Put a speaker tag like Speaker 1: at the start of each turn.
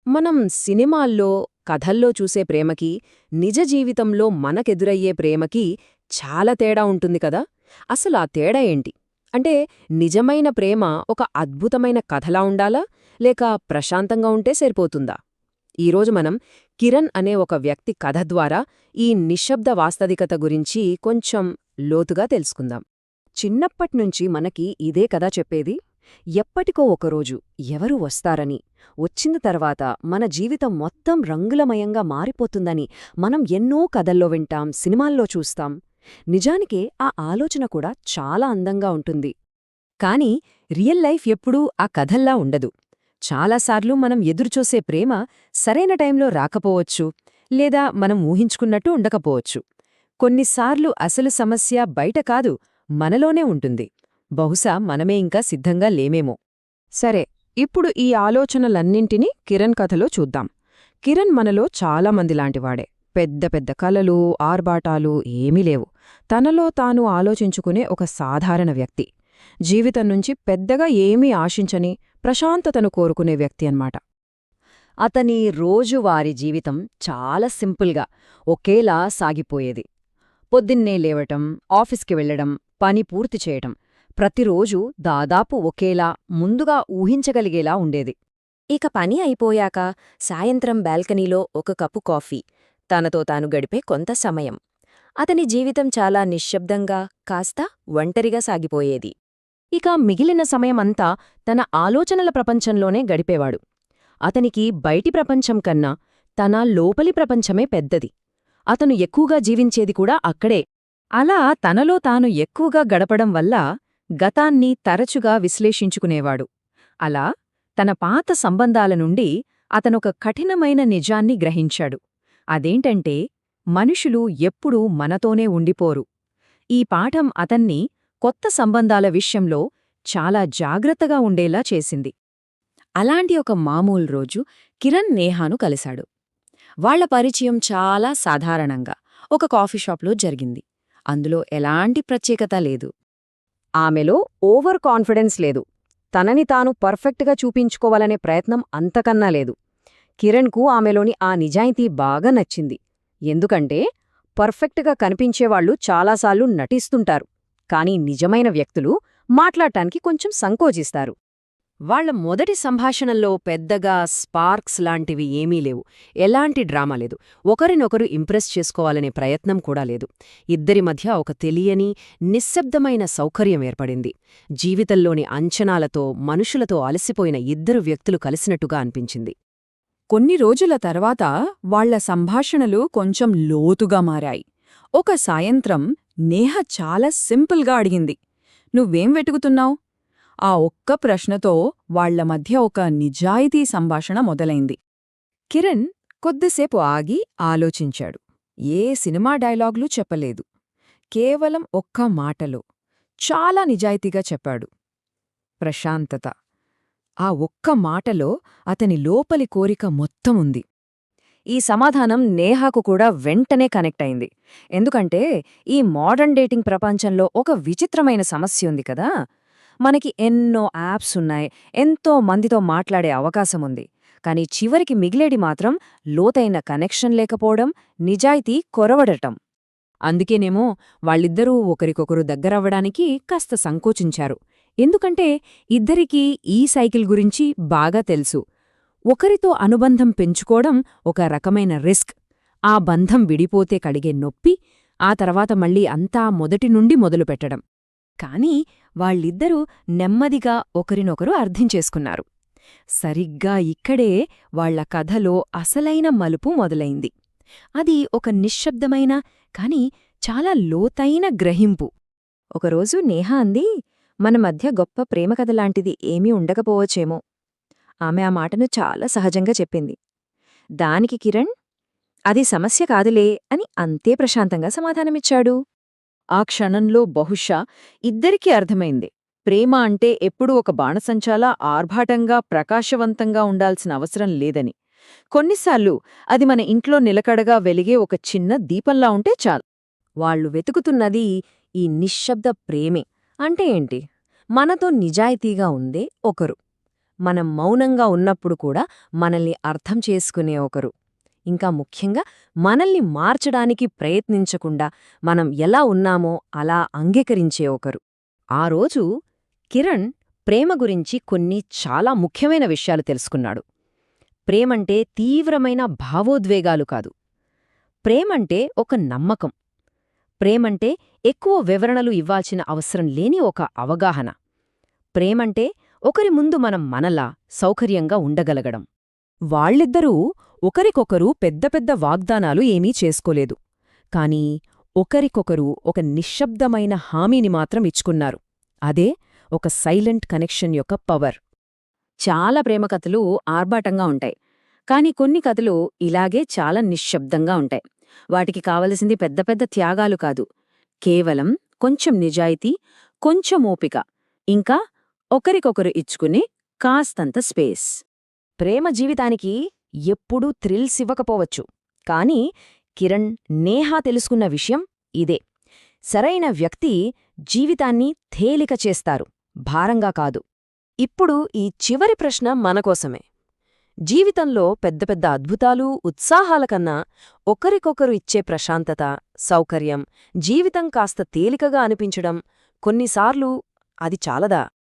Speaker 1: మనం సినిమాల్లో, కథల్లో చూసే ప్రేమకి, నిజ జీవితంలో మనకెదురయ్యే ప్రేమకి చాలా తేడా ఉంటుంది కదా? అసలు ఆ తేడా ఏంటి? అంటే నిజమైన ప్రేమ ఒక అద్భుతమైన కథలా ఉండాలా? లేక ప్రశాంతంగా ఉంటే సరిపోతుందా? ఈరోజు మనం కిరణ్ అనే ఒక వ్యక్తి కథ ద్వారా ఈ నిశ్శబ్ద వాస్తవికత గురించి కొంచెం లోతుగా తెలుసుకుందాం. చిన్నప్పట్నుంచి మనకి ఇదే కదా చెప్పేది? ఎప్పటికో ఒకరోజు ఎవరు వస్తారని, వచ్చిన తర్వాత మన జీవితం మొత్తం రంగులమయంగా మారిపోతుందని మనం ఎన్నో కథల్లో వింటాం, సినిమాల్లో చూస్తాం. నిజానికే ఆ ఆలోచన కూడా చాలా అందంగా ఉంటుంది. కానీ రియల్ లైఫ్ ఎప్పుడూ ఆ కథల్లా ఉండదు. చాలాసార్లు మనం ఎదురుచూసే ప్రేమ సరైన టైంలో రాకపోవచ్చు, లేదా మనం ఊహించుకున్నట్టు ఉండకపోవచ్చు. కొన్నిసార్లు అసలు సమస్య బయట కాదు, మనలోనే ఉంటుంది. బహుశా మనమే ఇంకా సిద్ధంగా లేమేమో. సరే, ఇప్పుడు ఈ ఆలోచనలన్నింటినీ కిరణ్ కథలో చూద్దాం. కిరణ్ మనలో చాలామందిలాంటివాడే. పెద్ద పెద్ద కలలు, ఆర్భాటాలు ఏమీ లేవు. తనలో తాను ఆలోచించుకునే ఒక సాధారణ వ్యక్తి. జీవితం నుంచి పెద్దగా ఏమీ ఆశించని, ప్రశాంతతను కోరుకునే వ్యక్తి అన్నమాట.
Speaker 2: అతని రోజువారీ జీవితం చాలా సింపుల్గా, ఒకేలా సాగిపోయేది. పొద్దున్నే లేవటం, ఆఫీస్కి వెళ్లడం, పని పూర్తి చేయటం ప్రతిరోజూ దాదాపు ఒకేలా, ముందుగా ఊహించగలిగేలా ఉండేది.
Speaker 3: ఇక పని అయిపోయాక సాయంత్రం బాల్కనీలో ఒక కప్పు కాఫీ, తనతో తాను గడిపే కొంత సమయం. అతని జీవితం చాలా నిశ్శబ్దంగా, కాస్త ఒంటరిగా సాగిపోయేది.
Speaker 1: ఇక మిగిలిన సమయమంతా తన ఆలోచనల ప్రపంచంలోనే గడిపేవాడు. అతనికి బయటి ప్రపంచం కన్నా తన లోపలి ప్రపంచమే పెద్దది. అతను ఎక్కువగా జీవించేది కూడా అక్కడే. అలా తనలో తాను ఎక్కువగా గడపడం వల్ల గతాన్ని తరచుగా విశ్లేషించుకునేవాడు. అలా తన పాత సంబంధాల నుండి అతనొక కఠినమైన నిజాన్ని గ్రహించాడు. అదేంటంటే, మనుషులు ఎప్పుడూ మనతోనే ఉండిపోరు. ఈ పాఠం అతన్ని కొత్త సంబంధాల విషయంలో చాలా జాగ్రత్తగా ఉండేలా చేసింది. అలాంటి ఒక మామూలు రోజు కిరణ్ నేహాను కలిశాడు. వాళ్ల పరిచయం చాలా సాధారణంగా ఒక కాఫీ షాప్లో జరిగింది. అందులో ఎలాంటి ప్రత్యేకత లేదు. ఆమెలో ఓవర్ కాన్ఫిడెన్స్ లేదు. తనని తాను పర్ఫెక్ట్గా చూపించుకోవాలనే ప్రయత్నం అంతకన్నా లేదు. కిరణ్కు ఆమెలోని ఆ నిజాయితీ బాగా నచ్చింది. ఎందుకంటే పర్ఫెక్ట్గా కనిపించేవాళ్లు చాలాసార్లు నటిస్తుంటారు, కానీ నిజమైన వ్యక్తులు మాట్లాడటానికి కొంచెం సంకోచిస్తారు. వాళ్ల మొదటి సంభాషణల్లో పెద్దగా స్పార్క్స్ లాంటివి ఏమీ లేవు. ఎలాంటి డ్రామా లేదు. ఒకరినొకరు ఇంప్రెస్ చేసుకోవాలనే ప్రయత్నం కూడా లేదు. ఇద్దరి మధ్య ఒక తెలియని, నిశ్శబ్దమైన సౌకర్యం ఏర్పడింది. జీవితంలోని అంచనాలతో, మనుషులతో అలసిపోయిన ఇద్దరు వ్యక్తులు కలిసినట్టుగా అనిపించింది.
Speaker 4: కొన్ని రోజుల తర్వాత వాళ్ల సంభాషణలు కొంచెం లోతుగా మారాయి. ఒక సాయంత్రం నేహ చాలా సింపుల్గా అడిగింది, "నువ్వేం వెతుకుతున్నావ్?" ఆ ఒక్క ప్రశ్నతో వాళ్ల మధ్య ఒక నిజాయితీ సంభాషణ మొదలైంది. కిరణ్ కొద్దిసేపు ఆగి ఆలోచించాడు. ఏ సినిమా డైలాగులు చెప్పలేదు. కేవలం ఒక్క మాటలో చాలా నిజాయితీగా చెప్పాడు, ప్రశాంతత. ఆ ఒక్క మాటలో అతని లోపలి కోరిక మొత్తం ఉంది.
Speaker 2: ఈ సమాధానం నేహాకు కూడా వెంటనే కనెక్ట్ అయింది. ఎందుకంటే ఈ మోడర్న్ డేటింగ్ ప్రపంచంలో ఒక విచిత్రమైన సమస్య ఉంది కదా. మనకి ఎన్నో యాప్స్ ఉన్నాయి, ఎంతో మందితో మాట్లాడే అవకాశముంది. కానీ చివరికి మిగిలేడి మాత్రం లోతైన కనెక్షన్ లేకపోవడం, నిజాయితీ కొరవడటం.
Speaker 1: అందుకేనేమో వాళ్ళిద్దరూ ఒకరికొకరు దగ్గరవ్వడానికి కాస్త సంకోచించారు. ఎందుకంటే ఇద్దరికీ ఈ సైకిల్ గురించి బాగా తెలుసు. ఒకరితో అనుబంధం పెంచుకోవడం ఒక రకమైన రిస్క్. ఆ బంధం విడిపోతే కలిగే నొప్పి, ఆ తర్వాత మళ్ళీ అంతా మొదటి నుండి మొదలుపెట్టడం. కాని వాళ్ళిద్దరూ నెమ్మదిగా ఒకరినొకరు అర్థం చేసుకున్నారు. సరిగ్గా ఇక్కడే వాళ్ల కథలో అసలైన మలుపు మొదలైంది. అది ఒక నిశ్శబ్దమైన, కాని చాలా లోతైన గ్రహింపు.
Speaker 3: ఒకరోజు నేహ అంది, "మన మధ్య గొప్ప ప్రేమకథలాంటిది ఏమీ ఉండకపోవచ్చేమో." ఆమె ఆ మాటను చాలా సహజంగా చెప్పింది. దానికి కిరణ్, "అది సమస్య కాదులే" అని అంతే ప్రశాంతంగా సమాధానమిచ్చాడు.
Speaker 2: ఆ క్షణంలో బహుశా ఇద్దరికీ అర్థమైంది, ప్రేమ అంటే ఎప్పుడూ ఒక బాణసంచాలా ఆర్భాటంగా, ప్రకాశవంతంగా ఉండాల్సిన అవసరం లేదని. కొన్నిసార్లు అది మన ఇంట్లో నిలకడగా వెలిగే ఒక చిన్న దీపంలా ఉంటే చాలు.
Speaker 3: వాళ్లు వెతుకుతున్నది ఈ నిశ్శబ్ద ప్రేమే. అంటే ఏంటి? మనతో నిజాయితీగా ఉందే ఒకరు,
Speaker 2: మనం మౌనంగా ఉన్నప్పుడు కూడా మనల్ని అర్థం చేసుకునే ఒకరు. ఇంకా ముఖ్యంగా మనల్ని మార్చడానికి ప్రయత్నించకుండా మనం ఎలా ఉన్నామో అలా అంగీకరించే ఒకరు. ఆ రోజు కిరణ్ ప్రేమ గురించి కొన్ని చాలా ముఖ్యమైన విషయాలు తెలుసుకున్నాడు. ప్రేమంటే తీవ్రమైన భావోద్వేగాలు కాదు. ప్రేమంటే ఒక నమ్మకం. ప్రేమంటే ఎక్కువ వివరణలు ఇవ్వాల్సిన అవసరం లేని ఒక అవగాహన. ప్రేమంటే ఒకరి ముందు మనం మనలా సౌకర్యంగా ఉండగలగడం.
Speaker 1: వాళ్ళిద్దరూ ఒకరికొకరు పెద్ద పెద్ద వాగ్దానాలు ఏమీ చేసుకోలేదు. కాని ఒకరికొకరు ఒక నిశ్శబ్దమైన హామీని మాత్రం ఇచ్చుకున్నారు. అదే ఒక సైలెంట్ కనెక్షన్ యొక్క పవర్.
Speaker 2: చాలా ప్రేమ కథలు ఆర్భాటంగా ఉంటాయి. కాని కొన్ని కథలు ఇలాగే చాలా నిశ్శబ్దంగా ఉంటాయి. వాటికి కావలసింది పెద్ద పెద్ద త్యాగాలు కాదు. కేవలం కొంచెం నిజాయితీ, కొంచెం ఓపిక, ఇంకా ఒకరికొకరు ఇచ్చుకునే కాస్తంత స్పేస్.
Speaker 1: ప్రేమ జీవితానికి ఎప్పుడూ థ్రిల్స్ ఇవ్వకపోవచ్చు. కాని కిరణ్, నేహా తెలుసుకున్న విషయం ఇదే. సరైన వ్యక్తి జీవితాన్ని తేలిక చేస్తారు, భారంగా కాదు. ఇప్పుడు ఈ చివరి ప్రశ్న మనకోసమే. జీవితంలో పెద్ద పెద్ద అద్భుతాలు, ఉత్సాహాల కన్నా ఒకరికొకరు ఇచ్చే ప్రశాంతత, సౌకర్యం, జీవితం కాస్త తేలికగా అనిపించడం కొన్నిసార్లు అది చాలదా?